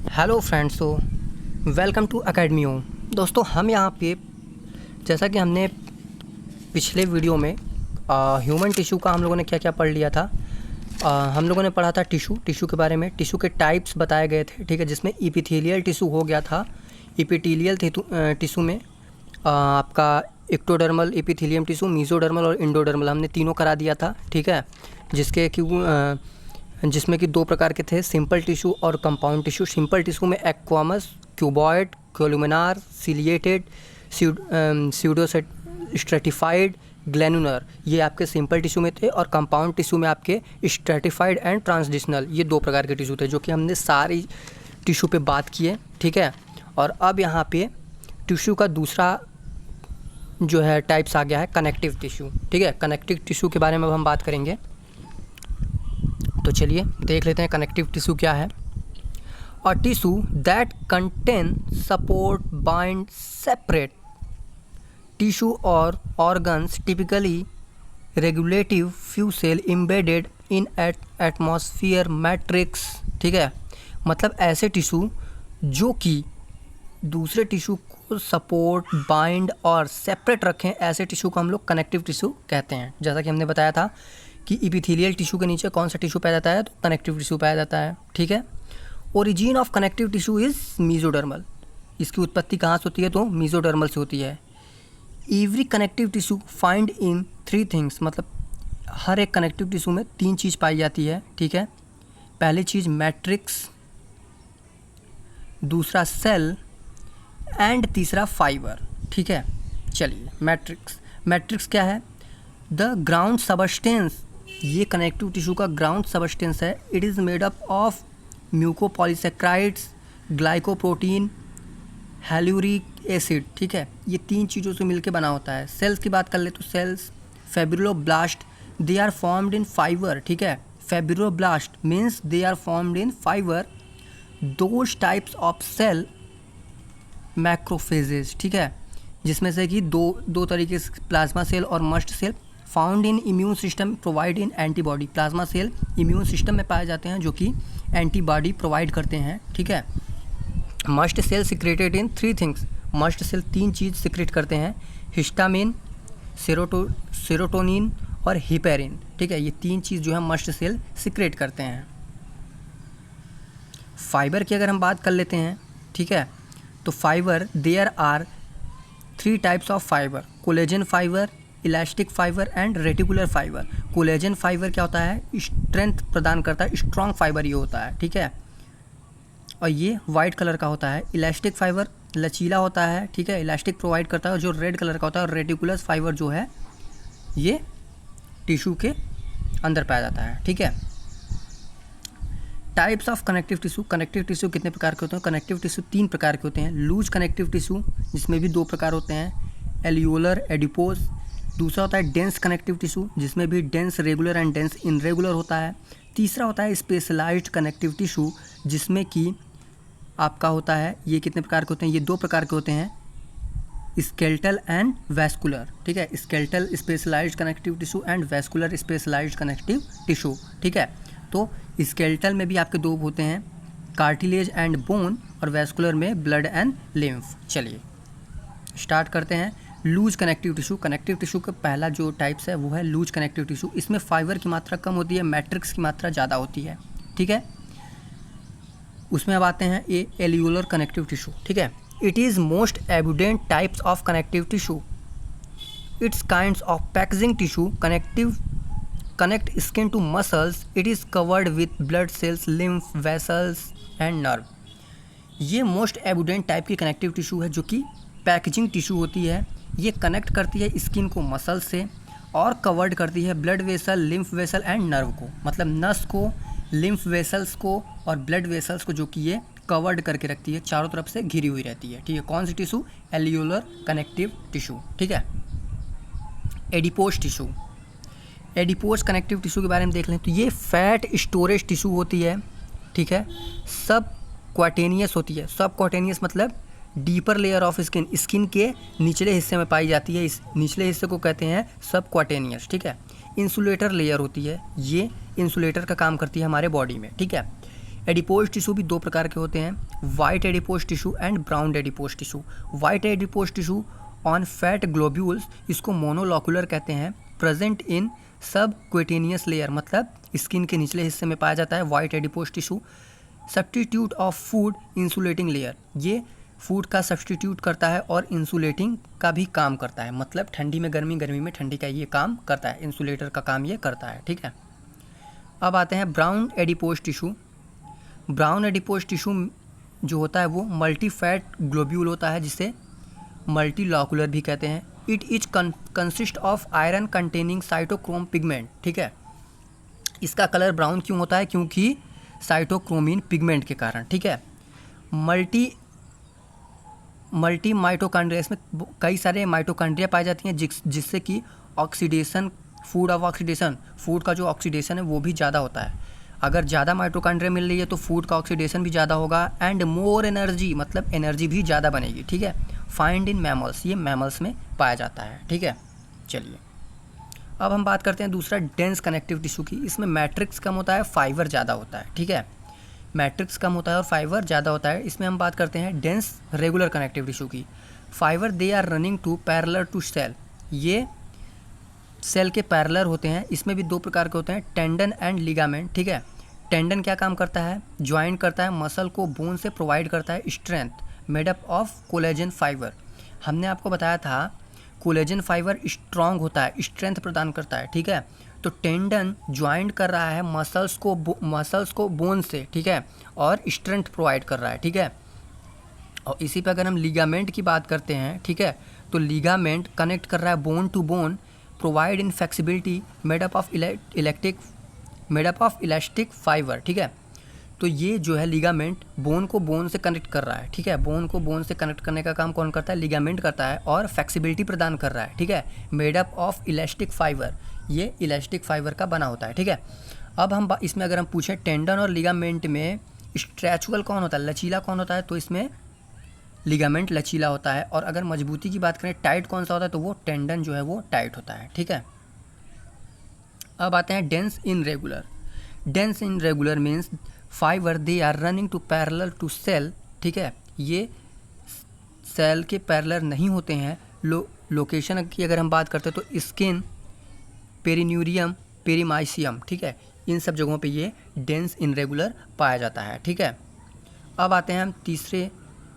Hello friends, तो welcome to अकेडमियो। दोस्तों, हम यहाँ पे जैसा कि हमने पिछले वीडियो में ह्यूमन टिश्यू का हम लोगों ने क्या क्या पढ़ लिया था। हम लोगों ने पढ़ा था टिश्यू के बारे में। टिश्यू के टाइप्स बताए गए थे, ठीक है, जिसमें इपिथेलियल टिश्यू हो गया था। इपिथेलियल टिश्यू में आपका एक्टोडर्मल, एपिथेलियम टिश्यू, मीजोडर्मल और इंडोडर्मल हमने तीनों करा दिया था, ठीक है। जिसमें कि दो प्रकार के थे, सिंपल टिश्यू और कंपाउंड टिश्यू। सिंपल टिश्यू में एक्वामस, क्यूबॉइड, कोलुमिनार, सिलिएटेड, स्यूडोसेट, स्ट्रेटिफाइड, ग्लैनुलर, ये आपके सिंपल टिश्यू में थे। और कंपाउंड टिश्यू में आपके स्ट्रेटिफाइड एंड ट्रांसडिशनल, ये दो प्रकार के टिश्यू थे, जो कि हमने सारी टिश्यू पे बात किए, ठीक है। और अब यहाँ पे टिश्यू का दूसरा जो है टाइप्स आ गया है, कनेक्टिव टिश्यू, ठीक है। कनेक्टिव टिश्यू के बारे में अब हम बात करेंगे, तो चलिए देख लेते हैं कनेक्टिव टिश्यू क्या है। A tissue that contain, support, bind, separate tissue और organs, typically regulative, few cell embedded in atmosphere matrix, ठीक है। मतलब ऐसे टिश्यू जो कि दूसरे टिश्यू को सपोर्ट, बाइंड और सेपरेट रखें, ऐसे टिश्यू को हम लोग कनेक्टिव टिश्यू कहते हैं। जैसा कि हमने बताया था कि इपिथेलियल टिश्यू के नीचे कौन सा टिश्यू पाया जाता है, तो कनेक्टिव टिश्यू पाया जाता है, ठीक है। Origin of connective tissue is mesodermal. इसकी उत्पत्ति कहाँ से होती है, तो मीजोडर्मल से होती है। Every connective tissue find in three things, मतलब हर एक कनेक्टिव टिश्यू में तीन चीज़ पाई जाती है, ठीक है। पहली चीज़ मैट्रिक्स, दूसरा सेल एंड तीसरा फाइबर, ठीक है। चलिए, मैट्रिक्स क्या है? द ग्राउंड सबस्टेंस, ये कनेक्टिव टिश्यू का ग्राउंड सबस्टेंस है। It is made up of mucopolysaccharides, glycoprotein, hyaluronic acid, ठीक है। ये तीन चीज़ों से मिलकर बना होता है। सेल्स की बात कर ले तो cells fibroblast, they are formed in fibre, ठीक है। Fibroblast means they are formed in fibre. Those types of cell macrophages, ठीक है, जिसमें से कि दो तरीके से, प्लाज्मा सेल और mast cell. Found in immune system, providing antibody. Plasma cell immune system में पाए जाते हैं, जो कि एंटीबॉडी प्रोवाइड करते हैं, ठीक है। Mast cell secreted in three things, mast cell तीन चीज़ सिक्रेट करते हैं, हिस्टामिन, सेरोटोनिन और हिपेरिन, ठीक है। ये तीन चीज़ जो है मस्ट सेल सिक्रेट करते हैं। फाइबर की अगर हम बात कर लेते हैं, ठीक है, तो fibre, there are three types of fibre, collagen fibre, elastic fibre and reticular fibre. Collagen fibre क्या होता है? स्ट्रेंथ प्रदान करता है, स्ट्रॉन्ग फाइबर ये होता है, ठीक है, और ये वाइट कलर का होता है। इलास्टिक फाइबर लचीला होता है, ठीक है, इलास्टिक प्रोवाइड करता है, जो रेड कलर का होता है। और रेटिकुलर फाइबर जो है ये टिश्यू के अंदर पाया जाता है, ठीक है। Types of connective tissue, connective tissue कितने प्रकार के होते हैं? कनेक्टिव टिश्यू तीन प्रकार के होते हैं। लूज कनेक्टिव टिश्यू, जिसमें भी दो प्रकार होते हैं, एल्यूलर, एडिपोज। दूसरा होता है डेंस कनेक्टिव टिश्यू, जिसमें भी dense regular and dense irregular होता है। तीसरा होता है स्पेशलाइज्ड कनेक्टिव टिश्यू, जिसमें कि आपका होता है, ये कितने प्रकार के होते हैं? ये दो प्रकार के होते हैं, स्केलेटल एंड वैस्कुलर, ठीक है। Skeletal specialised connective tissue and vascular specialised connective tissue, ठीक है। तो स्केलेटल में भी आपके दो होते हैं, कार्टिलेज एंड बोन, और वैस्कुलर में ब्लड एंड लिम्फ। चलिए स्टार्ट करते हैं। Loose connective tissue, connective tissue का पहला जो टाइप्स है वो है लूज कनेक्टिव टिश्यू। इसमें फाइबर की मात्रा कम होती है, मैट्रिक्स की मात्रा ज़्यादा होती है, ठीक है। उसमें अब आते हैं ये एल्यूलर कनेक्टिव टिश्यू, ठीक है। It is most evident types of connective tissue. It's kinds of packaging tissue connect skin to muscles. It is covered with blood cells, lymph vessels and nerve. ये मोस्ट एविडेंट टाइप की connective tissue है, जो कि packaging tissue होती है। ये connect करती है स्किन को मसल से और कवर्ड करती है blood vessel, lymph vessel and nerve को, मतलब नस को, लिम्फ वेसल्स को और ब्लड वेसल्स को, जो कि ये कवर्ड करके रखती है, चारों तरफ से घिरी हुई रहती है, ठीक है। कौन सी टिश्यू? एल्यूलर कनेक्टिव टिश्यू, ठीक है। Adipose tissue, adipose connective tissue के बारे में देख लें तो ये फैट स्टोरेज टिश्यू होती है, ठीक है। सब क्वाटेनियस होती है। सब क्वाटेनियस मतलब डीपर लेयर ऑफ स्किन के निचले हिस्से में पाई जाती है। इस निचले हिस्से को कहते हैं सब क्वाटेनियस, ठीक है। इंसुलेटर लेयर होती है, ये इंसुलेटर का काम करती है हमारे बॉडी में, ठीक है। एडिपोज टिश्यू भी दो प्रकार के होते हैं, white adipose tissue and brown adipose tissue. White adipose tissue on fat globules, इसको मोनोलॉकुलर कहते हैं, प्रेजेंट इन सब क्वेटेनियस लेयर, मतलब स्किन के निचले हिस्से में पाया जाता है white adipose tissue. Substitute of food insulating layer, ये फूड का सब्स्टिट्यूट करता है और इंसुलेटिंग का भी काम करता है, मतलब ठंडी में गर्मी, गर्मी में ठंडी का ये काम करता है, इंसुलेटर का काम ये करता है, ठीक है। अब आते हैं brown adipose tissue. Brown adipose tissue जो होता है वो मल्टी फैट ग्लोब्यूल होता है, जिसे मल्टीलॉकुलर भी कहते हैं। It is consist of iron containing cytochrome pigment, ठीक है। इसका कलर ब्राउन क्यों होता है? क्योंकि साइटोक्रोमिन पिगमेंट के कारण, ठीक है। मल्टी माइटोकॉन्ड्रिया, इसमें कई सारे माइटोकॉन्ड्रिया पाई जाती हैं जिससे कि ऑक्सीडेशन, फूड का जो ऑक्सीडेशन है वो भी ज़्यादा होता है। अगर ज़्यादा माइटोकॉन्ड्रिया मिल रही है तो फूड का ऑक्सीडेशन भी ज़्यादा होगा एंड मोर एनर्जी, मतलब एनर्जी भी ज़्यादा बनेगी, ठीक है। फाइंड इन मैमल्स, ये मैमल्स में पाया जाता है, ठीक है। चलिए अब हम बात करते हैं दूसरा डेंस कनेक्टिव टिश्यू की। इसमें मैट्रिक्स कम होता है, फाइबर ज़्यादा होता है, ठीक है। मैट्रिक्स कम होता है और फाइबर ज़्यादा होता है। इसमें हम बात करते हैं डेंस रेगुलर कनेक्टिव टिश्यू की। Fibre they are running to parallel to cell, ये सेल के पैरेलल होते हैं। इसमें भी दो प्रकार के होते हैं, टेंडन एंड लिगामेंट, ठीक है। टेंडन क्या काम करता है? ज्वाइन करता है मसल को बोन से, प्रोवाइड करता है strength, made up of collagen fibre. हमने आपको बताया था कोलेजन फाइबर स्ट्रॉन्ग होता है, स्ट्रेंथ प्रदान करता है, ठीक है। तो टेंडन ज्वाइंट कर रहा है मसल्स को बोन से, ठीक है, और स्ट्रेंथ प्रोवाइड कर रहा है, ठीक है। और इसी पे अगर हम लिगामेंट की बात करते हैं, ठीक है, तो लिगामेंट कनेक्ट कर रहा है bone to bone, providing flexibility, made up of elastic fibre, ठीक है। तो ये जो है लिगामेंट बोन को बोन से कनेक्ट कर रहा है, ठीक है। बोन को बोन से कनेक्ट करने का काम कौन करता है? लिगामेंट करता है, और फ्लेक्सिबिलिटी प्रदान कर रहा है, ठीक है। Made up of elastic fibre, ये इलास्टिक फाइबर का बना होता है, ठीक है। अब हम इसमें अगर हम पूछें टेंडन और लिगामेंट में स्ट्रेचुअल कौन होता है, लचीला कौन होता है, तो इसमें लिगामेंट लचीला होता है। और अगर मजबूती की बात करें टाइट कौन सा होता है, तो वो टेंडन जो है वो टाइट होता है, ठीक है। अब आते हैं dense irregular. Dense irregular means fibre they are running to parallel to cell, ठीक है। ये सेल के पैरेलल नहीं होते हैं। लोकेशन की अगर हम बात करते हैं तो स्किन, पेरिन्यूरियम, पेरीमाइसियम, ठीक है, इन सब जगहों पे ये डेंस इनरेगुलर पाया जाता है, ठीक है। अब आते हैं हम तीसरे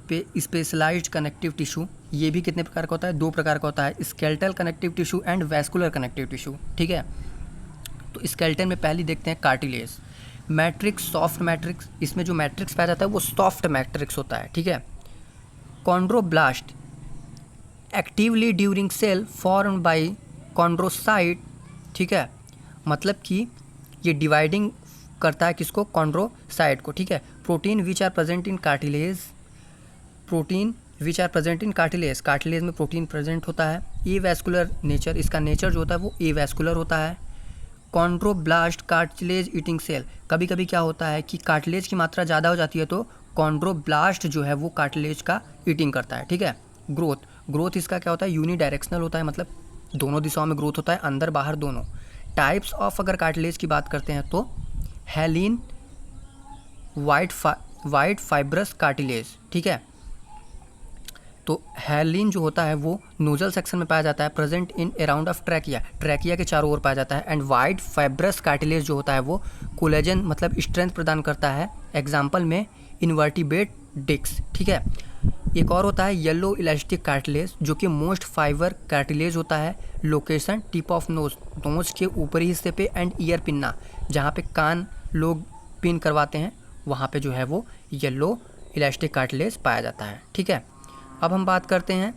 पे, स्पेशलाइज्ड कनेक्टिव टिश्यू। ये भी कितने प्रकार का होता है? दो प्रकार का होता है, skeletal connective tissue and vascular connective tissue, ठीक है। तो स्केलेटन में पहले देखते हैं कार्टिलेज, मैट्रिक्स, सॉफ्ट मैट्रिक्स। इसमें जो मैट्रिक्स पाया जाता है वो सॉफ्ट मैट्रिक्स होता है, ठीक है। Chondroblast, actively during cell form by chondrocyte, ठीक है, मतलब कि ये डिवाइडिंग करता है किसको? कॉन्ड्रोसाइट को, ठीक है। Protein which are present in cartilage, cartilage में प्रोटीन प्रेजेंट होता है। ए वैस्कुलर नेचर, इसका नेचर जो होता है वो ए वैस्कुलर होता है। कॉन्ड्रोब्लास्ट कार्टिलेज ईटिंग सेल, कभी कभी क्या होता है कि कार्टिलेज की मात्रा ज़्यादा हो जाती है तो कॉन्ड्रोब्लास्ट जो है वो कार्टिलेज का ईटिंग करता है, ठीक है। ग्रोथ इसका क्या होता है? यूनिडायरेक्शनल होता है, मतलब दोनों दिशाओं में ग्रोथ होता है, अंदर बाहर दोनों। टाइप्स ऑफ अगर कार्टिलेज की बात करते हैं तो हेलिन, वाइट फाइब्रस कार्टिलेज, ठीक है। तो हेलिन जो होता है वो नोजल सेक्शन में पाया जाता है, present in around of trachea के चारों ओर पाया जाता है। एंड वाइट फाइब्रस कार्टिलेज जो होता है वो कोलेजन, मतलब स्ट्रेंथ प्रदान करता है, एग्जाम्पल में इन्वर्टिब्रेट डिस्क, ठीक है। एक और होता है येलो इलास्टिक कार्टिलेज, जो कि मोस्ट फाइबर कार्टिलेज होता है। लोकेशन टिप ऑफ नोज के ऊपरी हिस्से पे, एंड ईयर पिन्ना, जहाँ पे कान लोग पिन करवाते हैं वहाँ पे जो है वो येलो इलास्टिक कार्टिलेज पाया जाता है, ठीक है। अब हम बात करते हैं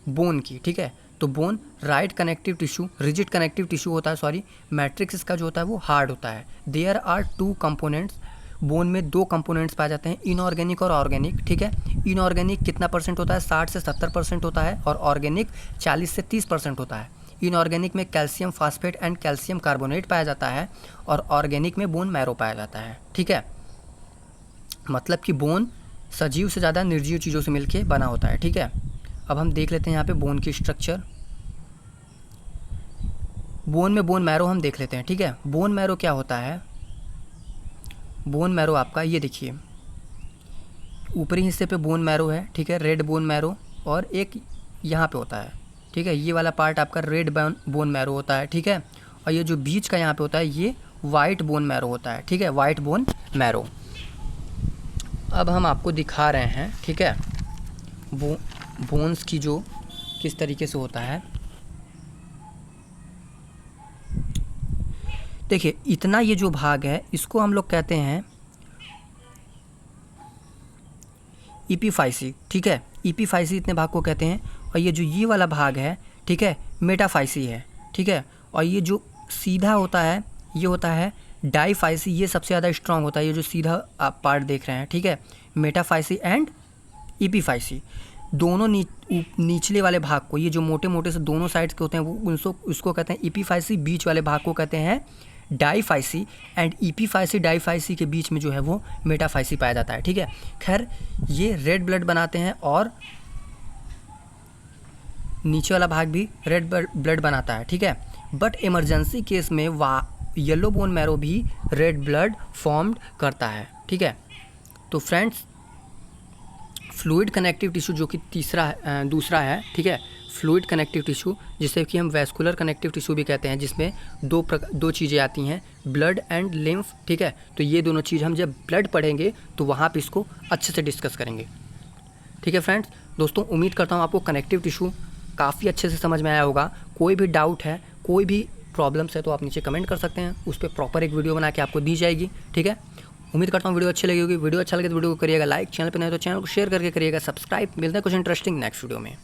बोन की, ठीक है। तो bone right connective tissue, rigid connective tissue होता है, मैट्रिक्स इसका जो होता है वो हार्ड होता है। There are two components, bone में दो कंपोनेंट्स पाए जाते हैं, इनऑर्गेनिक और ऑर्गेनिक, ठीक है। इनऑर्गेनिक कितना परसेंट होता है? 60 से 70% होता है, और ऑर्गेनिक 40 से 30% होता है। इनऑर्गेनिक में calcium phosphate and calcium carbonate पाया जाता है, और ऑर्गेनिक में बोन मैरो पाया जाता है, ठीक है। मतलब कि बोन सजीव से ज़्यादा निर्जीव चीज़ों से मिलके बना होता है, ठीक है। अब हम देख लेते हैं यहाँ पे बोन की स्ट्रक्चर। बोन में बोन मैरो हम देख लेते हैं, ठीक है। बोन मैरो क्या होता है? बोन मैरो आपका ये देखिए, ऊपरी हिस्से पे बोन मैरो है, ठीक है, रेड बोन मैरो, और एक यहाँ पे होता है, ठीक है, ये वाला पार्ट आपका रेड बोन मैरो होता है, ठीक है, और ये जो बीच का यहाँ पे होता है ये वाइट बोन मैरो होता है, ठीक है, वाइट बोन मैरो। अब हम आपको दिखा रहे हैं, ठीक है, बोन्स की जो किस तरीके से होता है। देखिए इतना ये जो भाग है इसको हम लोग कहते हैं इपीफाइसी, ठीक है, इपीफाइसी इतने भाग को कहते हैं। और ये जो ये वाला भाग है, ठीक है, मेटाफाइसी है, ठीक है, और ये जो सीधा होता है ये होता है डाईफाइसी, ये सबसे ज़्यादा स्ट्रांग होता है, ये जो सीधा आप पार्ट देख रहे हैं, ठीक है, मेटाफाइसी एंड इपीफाइसी। दोनों निचले वाले भाग को, ये जो मोटे मोटे से दोनों साइड्स के होते हैं वो उसको कहते हैं इपीफाइसी, बीच वाले भाग को कहते हैं डाईफाइसी, एंड इपीफाइसी डाईफाइसी के बीच में जो है वो मेटाफाइसी पाया जाता है, ठीक है। खैर ये रेड ब्लड बनाते हैं और नीचे वाला भाग भी रेड ब्लड बनाता है, ठीक है, बट इमरजेंसी केस में येलो बोन मैरो भी रेड ब्लड फॉर्म्ड करता है, ठीक है। तो फ्रेंड्स फ्लूइड कनेक्टिव टिश्यू जो कि दूसरा है, ठीक है, फ्लूइड कनेक्टिव टिश्यू जिसे कि हम वैस्कुलर कनेक्टिव टिश्यू भी कहते हैं, जिसमें दो चीज़ें आती हैं, ब्लड एंड लिम्फ, ठीक है। तो ये दोनों चीज़ हम जब ब्लड पढ़ेंगे तो वहाँ पे इसको अच्छे से डिस्कस करेंगे, ठीक है फ्रेंड्स। दोस्तों उम्मीद करता हूँ आपको कनेक्टिव टिश्यू काफ़ी अच्छे से समझ में आया होगा। कोई भी डाउट है, कोई भी प्रॉब्लम्स है तो आप नीचे कमेंट कर सकते हैं, उस पर प्रॉपर एक वीडियो बना के आपको दी जाएगी, ठीक है। उम्मीद करता हूँ वीडियो अच्छी लगी होगी। वीडियो अच्छा लगे तो वीडियो को करिएगा लाइक, चैनल पर नहीं तो चैनल को शेयर करके करिएगा सब्सक्राइब। मिलते हैं कुछ इंटरेस्टिंग नेक्स्ट वीडियो में।